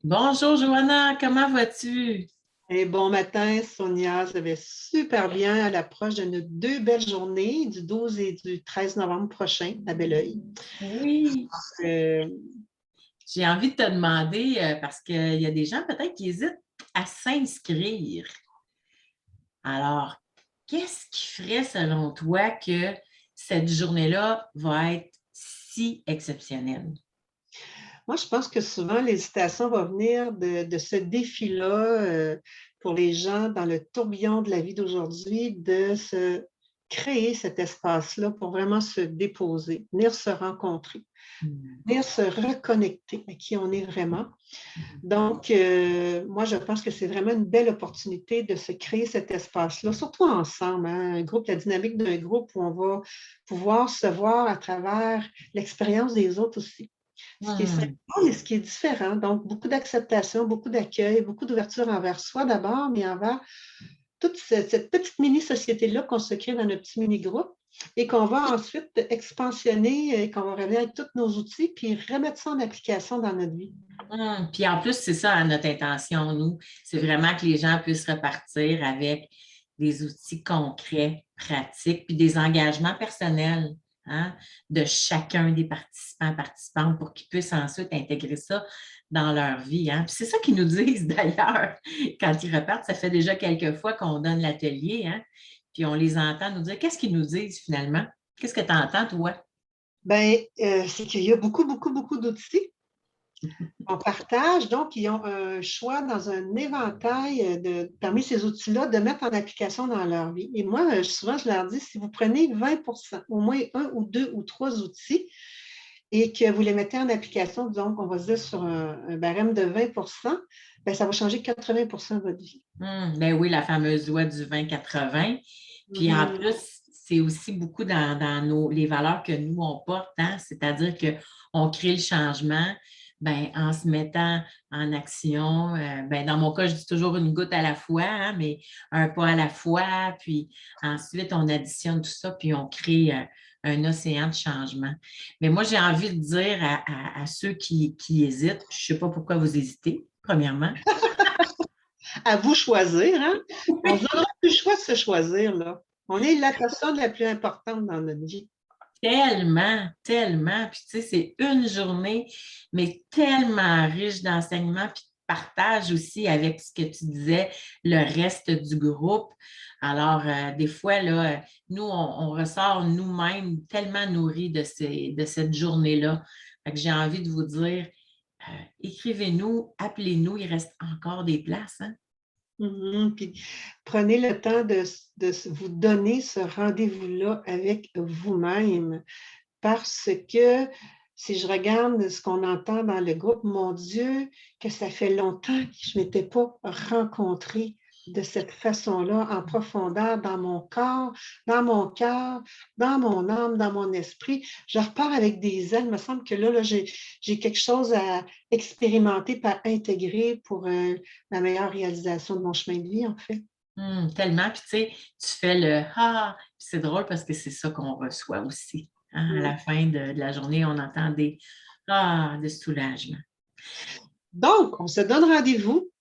Bonjour Joanna, comment vas-tu? Et bon matin, Sonia, ça va super bien à l'approche de nos deux belles journées du 12 et du 13 novembre prochain à Belleuil. Oui, Euh, j'ai envie de te demander, parce qu'il y a des gens peut-être qui hésitent à s'inscrire. Alors, qu'est-ce qui ferait selon toi que cette journée-là va être si exceptionnelle? Moi, je pense que souvent, l'hésitation va venir de ce défi-là pour les gens dans le tourbillon de la vie d'aujourd'hui, de se créer cet espace-là pour vraiment se déposer, venir se rencontrer, Hmm. venir se reconnecter à qui on est vraiment. Donc, moi, je pense que c'est vraiment une belle opportunité de se créer cet espace-là, surtout ensemble, hein, un groupe, la dynamique d'un groupe où on va pouvoir se voir à travers l'expérience des autres aussi. Ce qui est Hmm. sympa et ce qui est différent. Donc, beaucoup d'acceptation, beaucoup d'accueil, beaucoup d'ouverture envers soi d'abord, mais envers toute cette petite mini-société-là qu'on se crée dans notre petit mini-groupe et qu'on va ensuite expansionner et qu'on va revenir avec tous nos outils puis remettre ça en application dans notre vie. Puis en plus, c'est ça notre intention, nous. C'est vraiment que les gens puissent repartir avec des outils concrets, pratiques, puis des engagements personnels, hein, de chacun des participants, participantes pour qu'ils puissent ensuite intégrer ça dans leur vie, hein. Puis c'est ça qu'ils nous disent d'ailleurs quand ils repartent. Ça fait déjà quelques fois qu'on donne l'atelier, hein, puis on les entend nous dire qu'est-ce qu'ils nous disent finalement? Qu'est-ce que tu entends, toi? Bien, c'est qu'il y a beaucoup, beaucoup, beaucoup d'outils. On partage, donc ils ont un choix dans un éventail parmi ces outils-là de mettre en application dans leur vie. Et moi, souvent, je leur dis, si vous prenez 20 au moins un ou deux ou trois outils et que vous les mettez en application, donc on va se dire sur un barème de 20 bien, ça va changer 80 de votre vie. Ben oui, la fameuse loi du 20-80. Puis en Mhm. plus, c'est aussi beaucoup dans les valeurs que nous, on porte, hein. C'est-à-dire qu'on crée le changement ben, en se mettant en action. Ben, dans mon cas, je dis toujours une goutte à la fois, hein, mais un pas à la fois. Puis ensuite, on additionne tout ça, puis on crée un océan de changement. Mais moi, j'ai envie de dire à ceux qui hésitent, je ne sais pas pourquoi vous hésitez, premièrement. À vous choisir, hein? On ne donnera plus le choix de se choisir, là. On est la personne la plus importante dans notre vie. Tellement, tellement. Puis tu sais, c'est une journée, mais tellement riche d'enseignements, puis de partage aussi avec ce que tu disais, le reste du groupe. Alors, des fois, là, nous, on ressort nous-mêmes tellement nourris de cette journée-là. Fait que j'ai envie de vous dire, écrivez-nous, appelez-nous, il reste encore des places, hein? Mhm. Puis prenez le temps de vous donner ce rendez-vous-là avec vous-même parce que si je regarde ce qu'on entend dans le groupe, mon Dieu, que ça fait longtemps que je ne m'étais pas rencontrée de cette façon-là, en profondeur, dans mon corps, dans mon cœur, dans mon âme, dans mon esprit. Je repars avec des ailes. Il me semble que là, j'ai quelque chose à expérimenter, à intégrer pour la meilleure réalisation de mon chemin de vie, en fait. Tellement. Puis tu sais, tu fais le Ah, puis c'est drôle parce que c'est ça qu'on reçoit aussi, hein. À Mm. la fin de la journée, on entend des Ah de soulagement. Donc, on se donne rendez-vous.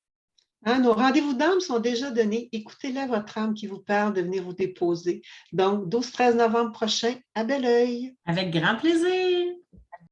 Hein, nos rendez-vous d'âme sont déjà donnés. Écoutez-le, votre âme qui vous parle de venir vous déposer. Donc, 12-13 novembre prochain, à Belleuil. Avec grand plaisir.